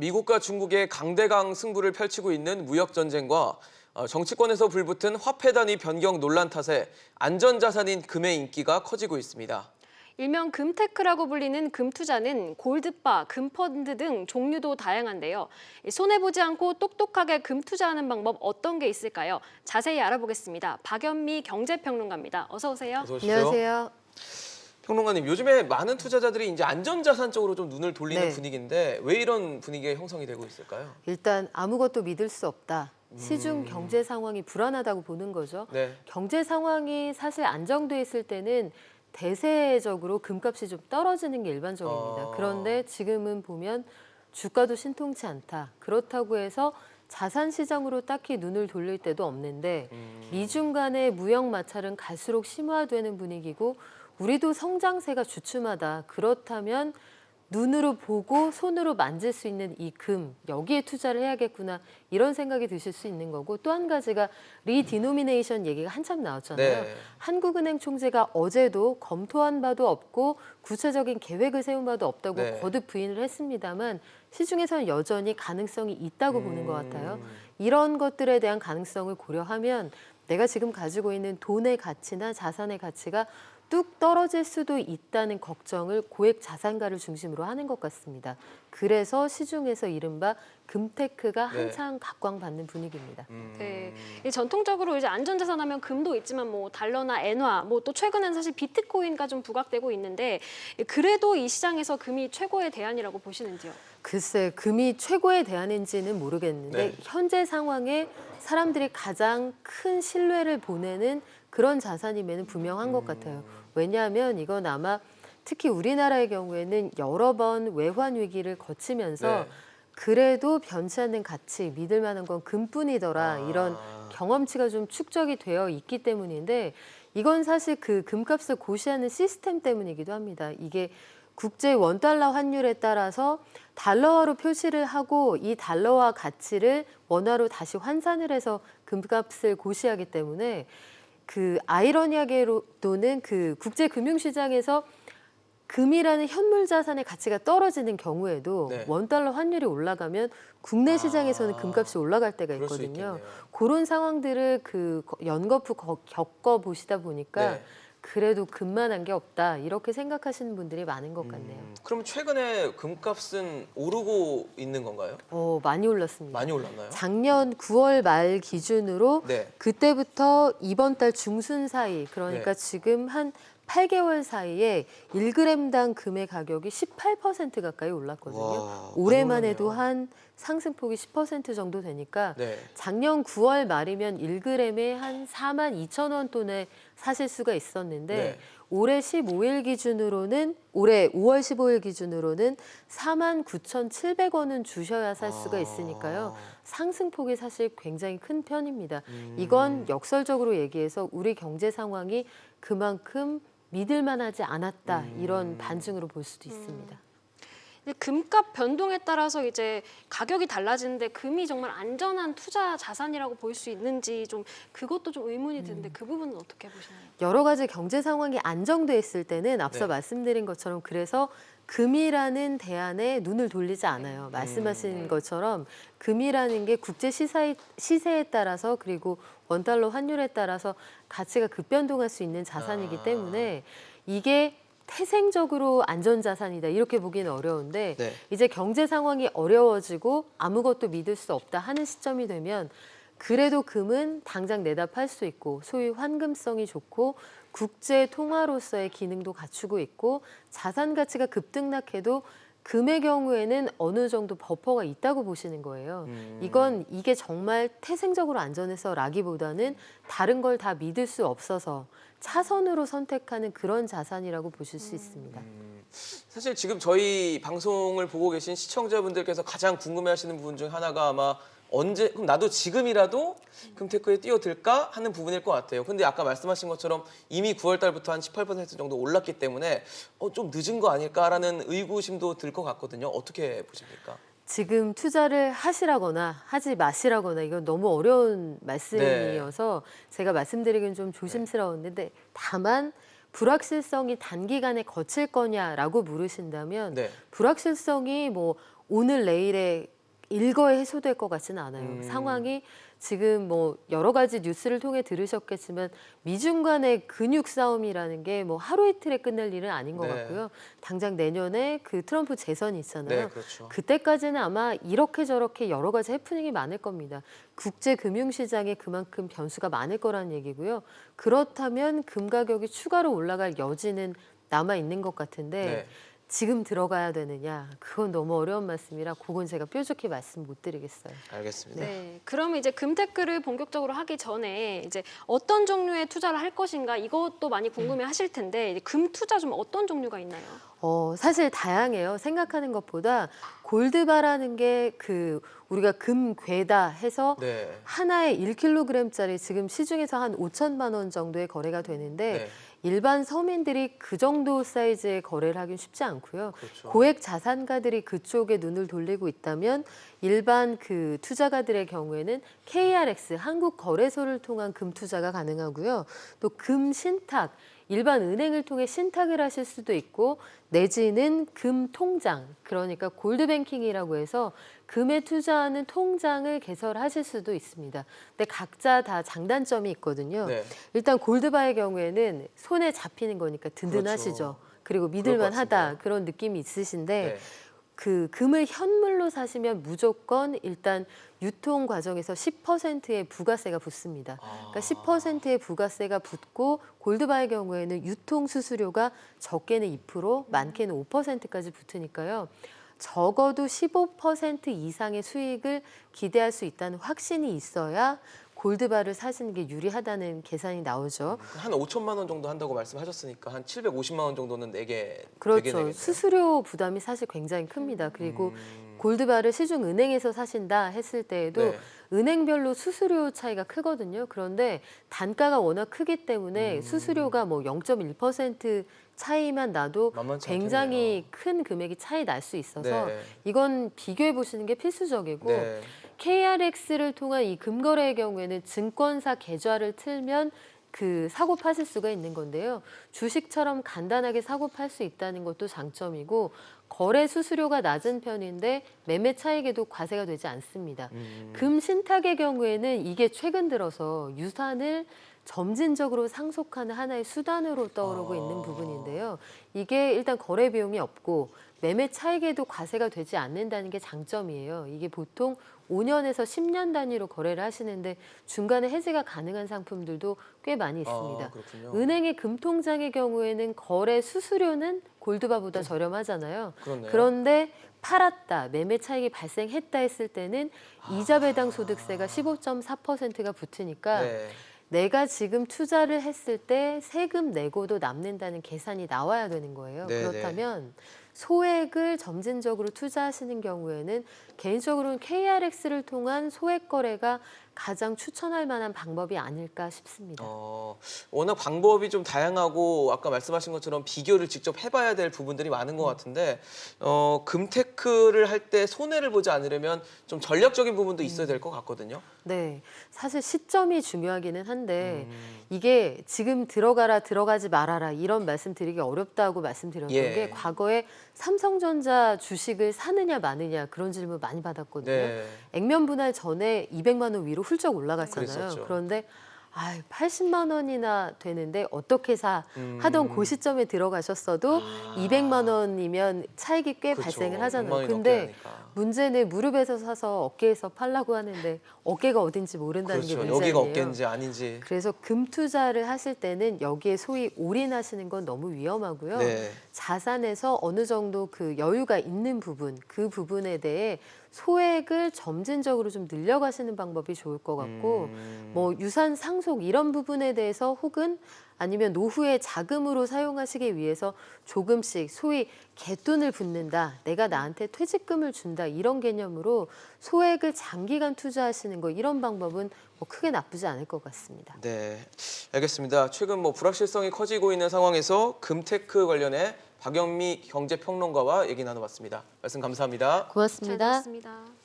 미국과 중국의 강대강 승부를 펼치고 있는 무역 전쟁과 정치권에서 불붙은 화폐 단위 변경 논란 탓에 안전자산인 금의 인기가 커지고 있습니다. 일명 금테크라고 불리는 금투자는 골드바, 금펀드 등 종류도 다양한데요. 손해보지 않고 똑똑하게 금투자하는 방법 어떤 게 있을까요? 자세히 알아보겠습니다. 박연미 경제평론가입니다. 어서 오세요. 어서 오십시오. 안녕하세요. 평론가님, 요즘에 많은 투자자들이 이제 안전자산 쪽으로 좀 눈을 돌리는 네. 분위기인데 왜 이런 분위기가 형성이 되고 있을까요? 일단 아무것도 믿을 수 없다. 시중 경제 상황이 불안하다고 보는 거죠. 네. 경제 상황이 사실 안정돼 있을 때는 대세적으로 금값이 좀 떨어지는 게 일반적입니다. 그런데 지금은 보면 주가도 신통치 않다. 그렇다고 해서 자산 시장으로 딱히 눈을 돌릴 때도 없는데 미중 간의 무역 마찰은 갈수록 심화되는 분위기고 우리도 성장세가 주춤하다. 그렇다면 눈으로 보고 손으로 만질 수 있는 이 금, 여기에 투자를 해야겠구나 이런 생각이 드실 수 있는 거고 또 한 가지가 리디노미네이션 얘기가 한참 나왔잖아요. 네. 한국은행 총재가 어제도 검토한 바도 없고 구체적인 계획을 세운 바도 없다고 네. 거듭 부인을 했습니다만 시중에서는 여전히 가능성이 있다고 보는 것 같아요. 이런 것들에 대한 가능성을 고려하면 내가 지금 가지고 있는 돈의 가치나 자산의 가치가 뚝 떨어질 수도 있다는 걱정을 고액 자산가를 중심으로 하는 것 같습니다. 그래서 시중에서 이른바 금테크가 한창 각광받는 분위기입니다. 네, 이 전통적으로 이제 안전자산 하면 금도 있지만 뭐 달러나 엔화, 뭐 또 최근엔 사실 비트코인과 좀 부각되고 있는데 그래도 이 시장에서 금이 최고의 대안이라고 보시는지요? 글쎄, 금이 최고의 대안인지는 모르겠는데 네. 현재 상황에 사람들이 가장 큰 신뢰를 보내는 그런 자산임에는 분명한 것 같아요. 왜냐하면 이건 아마 특히 우리나라의 경우에는 여러 번 외환 위기를 거치면서 네. 그래도 변치 않는 가치, 믿을 만한 건 금뿐이더라 이런 경험치가 좀 축적이 되어 있기 때문인데 이건 사실 그 금값을 고시하는 시스템 때문이기도 합니다. 이게 국제 원달러 환율에 따라서 달러화로 표시를 하고 이 달러화 가치를 원화로 다시 환산을 해서 금값을 고시하기 때문에 그 아이러니하게도는 그 국제 금융시장에서 금이라는 현물 자산의 가치가 떨어지는 경우에도 네. 원달러 환율이 올라가면 국내 시장에서는 금값이 올라갈 때가 그럴 수 있거든요. 있겠네요. 그런 상황들을 그 연거푸 겪어 보시다 보니까 네. 그래도 금만한 게 없다 이렇게 생각하시는 분들이 많은 것 같네요. 그럼 최근에 금값은 오르고 있는 건가요? 많이 올랐습니다. 많이 올랐나요? 작년 9월 말 기준으로 네. 그때부터 이번 달 중순 사이 그러니까 네. 지금 한 8개월 사이에 1g당 금의 가격이 18% 가까이 올랐거든요. 와, 올해만 많이 해도 올랐네요. 한 상승폭이 10% 정도 되니까 네. 작년 9월 말이면 1g에 한 42,000원 돈에 사실 수가 있었는데 네. 올해 15일 기준으로는 올해 5월 15일 기준으로는 49,700원은 주셔야 살 수가 있으니까요. 상승폭이 사실 굉장히 큰 편입니다. 이건 역설적으로 얘기해서 우리 경제 상황이 그만큼 믿을 만하지 않았다 이런 반증으로 볼 수도 있습니다. 금값 변동에 따라서 이제 가격이 달라지는데 금이 정말 안전한 투자 자산이라고 볼 수 있는지 좀 그것도 좀 의문이 드는데 그 부분은 어떻게 보시나요? 여러 가지 경제 상황이 안정돼 있을 때는 앞서 네. 말씀드린 것처럼 그래서 금이라는 대안에 눈을 돌리지 않아요. 말씀하신 것처럼 금이라는 게 국제 시세에 따라서 그리고 원달러 환율에 따라서 가치가 급변동할 수 있는 자산이기 때문에 이게 태생적으로 안전자산이다 이렇게 보기는 어려운데 네. 이제 경제 상황이 어려워지고 아무것도 믿을 수 없다 하는 시점이 되면 그래도 금은 당장 내다 팔 수 있고 소위 환금성이 좋고 국제 통화로서의 기능도 갖추고 있고 자산 가치가 급등락해도 금의 경우에는 어느 정도 버퍼가 있다고 보시는 거예요. 이게 정말 태생적으로 안전해서라기보다는 다른 걸 다 믿을 수 없어서 차선으로 선택하는 그런 자산이라고 보실 수 있습니다. 사실 지금 저희 방송을 보고 계신 시청자분들께서 가장 궁금해하시는 부분 중 하나가 아마 언제 그럼 나도 지금이라도 금테크에 뛰어들까 하는 부분일 것 같아요. 근데 아까 말씀하신 것처럼 이미 9월 달부터 한 18% 정도 올랐기 때문에 좀 늦은 거 아닐까라는 의구심도 들 것 같거든요. 어떻게 보십니까? 지금 투자를 하시라거나 하지 마시라거나 이건 너무 어려운 말씀이어서 제가 말씀드리기는 좀 조심스러웠는데 다만 불확실성이 단기간에 거칠 거냐라고 물으신다면 네. 불확실성이 뭐 오늘 내일에 일거에 해소될 것 같지는 않아요. 상황이 지금 뭐 여러 가지 뉴스를 통해 들으셨겠지만 미중 간의 근육 싸움이라는 게 뭐 하루 이틀에 끝낼 일은 아닌 것 네. 같고요. 당장 내년에 그 트럼프 재선이 있잖아요. 네, 그렇죠. 그때까지는 아마 이렇게 저렇게 여러 가지 해프닝이 많을 겁니다. 국제 금융시장에 그만큼 변수가 많을 거라는 얘기고요. 그렇다면 금 가격이 추가로 올라갈 여지는 남아 있는 것 같은데 네. 지금 들어가야 되느냐? 그건 너무 어려운 말씀이라 그건 제가 뾰족히 말씀 못 드리겠어요. 알겠습니다. 네, 그러면 이제 금테크를 본격적으로 하기 전에 이제 어떤 종류의 투자를 할 것인가 이것도 많이 궁금해하실 텐데 이제 금 투자 좀 어떤 종류가 있나요? 사실 다양해요. 생각하는 것보다 골드바라는 게 우리가 금괴다 해서 네. 하나에 1kg짜리 지금 시중에서 한 5천만 원 정도의 거래가 되는데 네. 일반 서민들이 그 정도 사이즈의 거래를 하긴 쉽지 않고요. 그렇죠. 고액 자산가들이 그쪽에 눈을 돌리고 있다면 일반 그 투자가들의 경우에는 KRX 한국거래소를 통한 금 투자가 가능하고요. 또 금 신탁 일반 은행을 통해 신탁을 하실 수도 있고 내지는 금 통장 그러니까 골드뱅킹이라고 해서 금에 투자하는 통장을 개설하실 수도 있습니다. 근데 각자 다 장단점이 있거든요. 네. 일단 골드바의 경우에는 손에 잡히는 거니까 든든하시죠. 그렇죠. 그리고 그럴 것 믿을만하다 같습니다. 그런 느낌이 있으신데 네. 그 금을 현물로 사시면 무조건 일단 유통 과정에서 10%의 부가세가 붙습니다. 그러니까 10%의 부가세가 붙고 골드바의 경우에는 유통 수수료가 적게는 2%, 많게는 5%까지 붙으니까요. 적어도 15% 이상의 수익을 기대할 수 있다는 확신이 있어야 골드바를 사시는 게 유리하다는 계산이 나오죠. 한 5천만 원 정도 한다고 말씀하셨으니까 한 750만 원 정도는 되게 그렇죠. 내겠네요. 수수료 부담이 사실 굉장히 큽니다. 그리고 골드바를 시중 은행에서 사신다 했을 때에도 네. 은행별로 수수료 차이가 크거든요. 그런데 단가가 워낙 크기 때문에 수수료가 뭐 0.1% 차이만 나도 만만치 굉장히 큰 금액이 차이 날 수 있어서 네. 이건 비교해 보시는 게 필수적이고 네. KRX를 통한 이 금거래의 경우에는 증권사 계좌를 틀면 그 사고 파실 수가 있는 건데요. 주식처럼 간단하게 사고 팔 수 있다는 것도 장점이고 거래 수수료가 낮은 편인데 매매 차익에도 과세가 되지 않습니다. 금 신탁의 경우에는 이게 최근 들어서 유산을 점진적으로 상속하는 하나의 수단으로 떠오르고 있는 부분인데요. 이게 일단 거래 비용이 없고 매매 차익에도 과세가 되지 않는다는 게 장점이에요. 이게 보통 5년에서 10년 단위로 거래를 하시는데 중간에 해지가 가능한 상품들도 꽤 많이 있습니다. 그렇군요. 은행의 금통장의 경우에는 거래 수수료는 골드바보다 저렴하잖아요. 그렇네요. 그런데 팔았다, 매매 차익이 발생했다 했을 때는 이자 배당 소득세가 15.4%가 붙으니까 네. 내가 지금 투자를 했을 때 세금 내고도 남는다는 계산이 나와야 되는 거예요. 네, 그렇다면 소액을 점진적으로 투자하시는 경우에는 개인적으로는 KRX를 통한 소액 거래가 가장 추천할 만한 방법이 아닐까 싶습니다. 워낙 방법이 좀 다양하고 아까 말씀하신 것처럼 비교를 직접 해봐야 될 부분들이 많은 것 같은데 금테크를 할 때 손해를 보지 않으려면 좀 전략적인 부분도 있어야 될 것 같거든요. 네, 사실 시점이 중요하기는 한데 이게 지금 들어가라 들어가지 말아라 이런 말씀 드리기 어렵다고 말씀드렸던 예. 게 과거에 삼성전자 주식을 사느냐 마느냐 그런 질문 많이 받았거든요. 네. 액면 분할 전에 200만 원 위로 훌쩍 올라갔잖아요. 그랬었죠. 그런데 80만 원이나 되는데 어떻게 사 하던 그 시점에 들어가셨어도 200만 원이면 차익이 꽤 그렇죠. 발생을 100만 하잖아요. 원이 근데 넘게 하니까. 문제는 무릎에서 사서 어깨에서 팔라고 하는데 어깨가 어딘지 모른다는 그렇죠. 게 문제예요. 여기가 어깨인지 아닌지. 그래서 금 투자를 하실 때는 여기에 소위 올인하시는 건 너무 위험하고요. 네. 자산에서 어느 정도 그 여유가 있는 부분, 그 부분에 대해 소액을 점진적으로 좀 늘려가시는 방법이 좋을 것 같고 뭐 유산 상속 이런 부분에 대해서 혹은 아니면 노후에 자금으로 사용하시기 위해서 조금씩 소위 갯돈을 붓는다, 내가 나한테 퇴직금을 준다 이런 개념으로 소액을 장기간 투자하시는 거 이런 방법은 뭐 크게 나쁘지 않을 것 같습니다. 네, 알겠습니다. 최근 뭐 불확실성이 커지고 있는 상황에서 금테크 관련해 박영미 경제평론가와 얘기 나눠봤습니다. 말씀 감사합니다. 고맙습니다. 잘 들었습니다.